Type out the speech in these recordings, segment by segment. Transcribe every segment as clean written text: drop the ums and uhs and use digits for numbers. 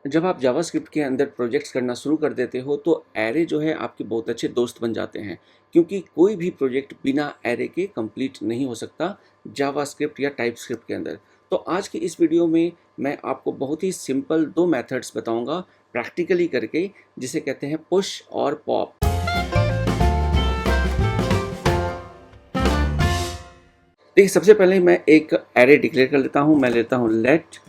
जब आप जावास्क्रिप्ट के अंदर प्रोजेक्ट्स करना शुरू कर देते हो तो एरे जो है आपके बहुत अच्छे दोस्त बन जाते हैं, क्योंकि कोई भी प्रोजेक्ट बिना एरे के कंप्लीट नहीं हो सकता जावास्क्रिप्ट या टाइपस्क्रिप्ट के अंदर। तो आज की इस वीडियो में मैं आपको बहुत ही सिंपल दो मेथड्स बताऊंगा प्रैक्टिकली करके, जिसे कहते हैं पुश और पॉप। देखिए, सबसे पहले मैं एक एरे डिक्लेयर कर लेता हूँ। मैं लेता हूँ लेट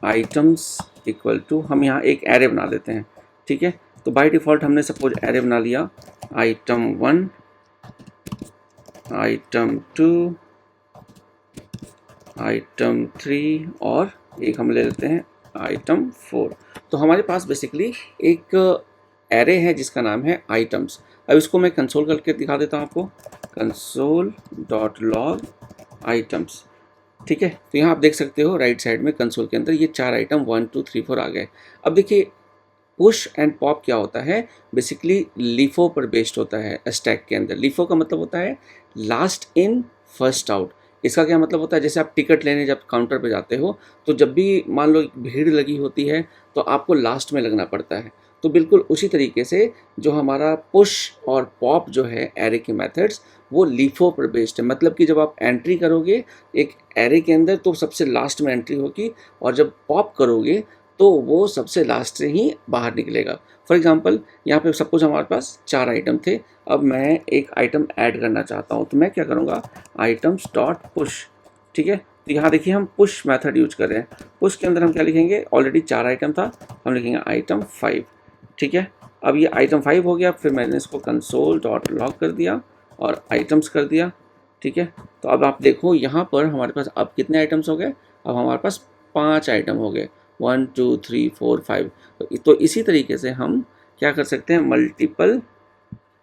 आइटम्स इक्वल टू, हम यहाँ एक एरे बना लेते हैं। ठीक है, तो बाय डिफ़ॉल्ट हमने सपोज एरे बना लिया आइटम 1, आइटम 2, आइटम 3 और एक हम ले लेते हैं आइटम 4। तो हमारे पास बेसिकली एक एरे है जिसका नाम है आइटम्स। अब इसको मैं कंसोल करके दिखा देता हूँ आपको, कंसोल डॉट लॉग आइटम्स। ठीक है, तो यहाँ आप देख सकते हो राइट साइड में कंसोल के अंदर ये 4 आइटम 1 2 3 4 आ गए। अब देखिए, पुश एंड पॉप क्या होता है, बेसिकली लीफो पर बेस्ड होता है। स्टैक के अंदर लीफो का मतलब होता है लास्ट इन फर्स्ट आउट। इसका क्या मतलब होता है, जैसे आप टिकट लेने जब काउंटर पे जाते हो तो जब भी मान लो भीड़ लगी होती है तो आपको लास्ट में लगना पड़ता है। तो बिल्कुल उसी तरीके से जो हमारा पुश और पॉप जो है एरे के मेथड्स, वो लीफो पर बेस्ड है। मतलब कि जब आप एंट्री करोगे एक एरे के अंदर तो सबसे लास्ट में एंट्री होगी, और जब पॉप करोगे तो वो सबसे लास्ट से ही बाहर निकलेगा। फॉर एग्जांपल, यहाँ पे सपोज हमारे पास 4 आइटम थे। अब मैं एक आइटम ऐड करना चाहता हूँ, तो मैं क्या करूँगा, आइटम्स डॉट पुश। ठीक है, तो यहाँ देखिए हम पुश मेथड यूज कर रहे हैं। पुश के अंदर हम क्या लिखेंगे, ऑलरेडी 4 आइटम था, हम लिखेंगे आइटम 5। ठीक है, अब ये आइटम 5 हो गया, फिर मैंने इसको कंसोल डॉट लॉग कर दिया और आइटम्स कर दिया। ठीक है, तो अब आप देखो यहाँ पर हमारे पास अब कितने आइटम्स हो गए, अब हमारे पास 5 आइटम हो गए, 1 2 3 4 5। तो इसी तरीके से हम क्या कर सकते हैं, मल्टीपल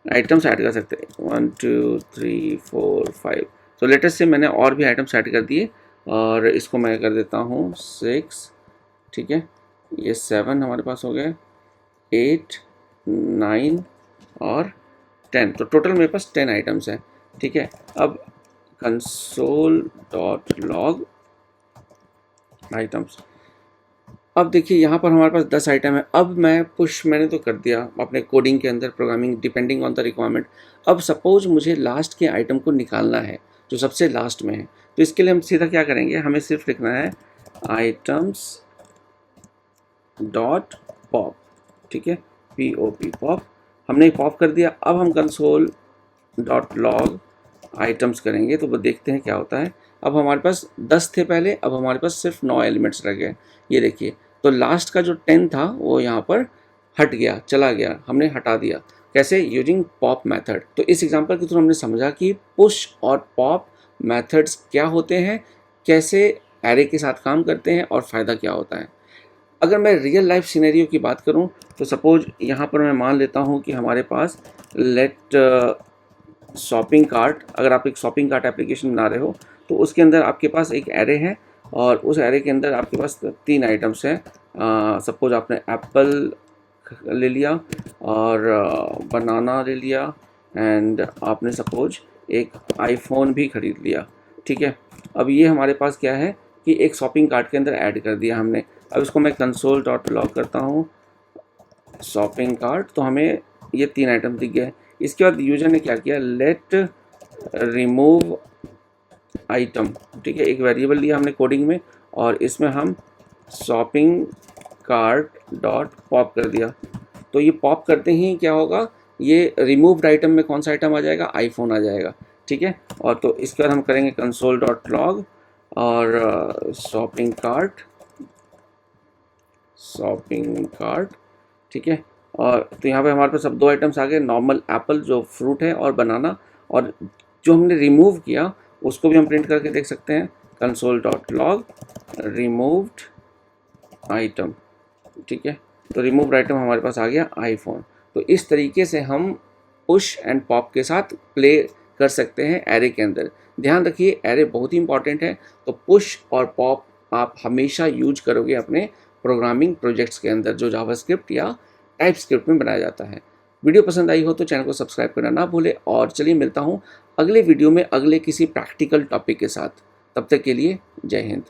आइटम्स ऐड कर सकते हैं, 1 2 3 4 5। तो लेटेस्ट से मैंने और भी आइटम्स ऐड कर दिए, और इसको मैं कर देता हूँ 6। ठीक है, ये 7 हमारे पास हो गए, 8 9 और 10। तो टोटल मेरे पास 10 आइटम्स हैं। ठीक है, अब कंसोल डॉट लॉग आइटम्स। अब देखिए यहाँ पर हमारे पास 10 आइटम है। अब मैं पुश मैंने तो कर दिया अपने कोडिंग के अंदर, programming depending on the requirement. अब सपोज मुझे लास्ट के आइटम को निकालना है जो सबसे लास्ट में है, तो इसके लिए हम सीधा क्या करेंगे, हमें सिर्फ लिखना है आइटम्स डॉट पॉप। ठीक है, POP पॉप, हमने पॉप कर दिया। अब हम कंसोल डॉट लॉग आइटम्स करेंगे तो वो देखते हैं क्या होता है। अब हमारे पास 10 थे पहले, अब हमारे पास सिर्फ 9 एलिमेंट्स रह गए। ये देखिए, तो लास्ट का जो 10 था वो यहाँ पर हट गया, चला गया, हमने हटा दिया। कैसे, यूजिंग पॉप मेथड। तो इस एग्जांपल के थ्रू हमने समझा कि पुश और पॉप मेथड्स क्या होते हैं, कैसे एरे के साथ काम करते हैं और फ़ायदा क्या होता है। अगर मैं रियल लाइफ सिनेरियो की बात करूं तो सपोज यहाँ पर मैं मान लेता हूँ कि हमारे पास लेट शॉपिंग कार्ट, अगर आप एक शॉपिंग कार्ट एप्लीकेशन बना रहे हो तो उसके अंदर आपके पास एक एरे है, और उस एरे के अंदर आपके पास 3 आइटम्स हैं। सपोज आपने एप्पल ले लिया और बनाना ले लिया, एंड आपने सपोज एक आईफोन भी ख़रीद लिया। ठीक है, अब ये हमारे पास क्या है कि एक शॉपिंग कार्ट के अंदर ऐड कर दिया हमने। अब इसको मैं कंसोल डॉट लॉग करता हूँ शॉपिंग कार्ट, तो हमें ये 3 आइटम दिख गए। इसके बाद यूजर ने क्या किया, लेट रिमूव आइटम। ठीक है, एक वेरिएबल लिया हमने कोडिंग में, और इसमें हम शॉपिंग कार्ट डॉट पॉप कर दिया। तो ये पॉप करते ही क्या होगा, ये रिमूव्ड आइटम में कौन सा आइटम आ जाएगा, आईफोन आ जाएगा। ठीक है, और तो इसके बाद हम करेंगे कंसोल डॉट लॉग और शॉपिंग कार्ट। ठीक है, और तो यहाँ पे हमारे पास अब 2 आइटम्स आ गए, नॉर्मल एप्पल जो फ्रूट है और बनाना, और जो हमने रिमूव किया उसको भी हम प्रिंट करके देख सकते हैं, console dot log removed item. ठीक है, तो रिमूव्ड आइटम हमारे पास आ गया आईफोन। तो इस तरीके से हम पुश एंड पॉप के साथ प्ले कर सकते हैं एरे के अंदर। ध्यान रखिए, एरे बहुत ही इंपॉर्टेंट है, तो पुश और पॉप आप हमेशा यूज करोगे अपने प्रोग्रामिंग प्रोजेक्ट्स के अंदर जो जावास्क्रिप्ट या टाइपस्क्रिप्ट में बनाया जाता है। वीडियो पसंद आई हो तो चैनल को सब्सक्राइब करना ना भूले, और चलिए मिलता हूँ अगले वीडियो में अगले किसी प्रैक्टिकल टॉपिक के साथ। तब तक के लिए जय हिंद।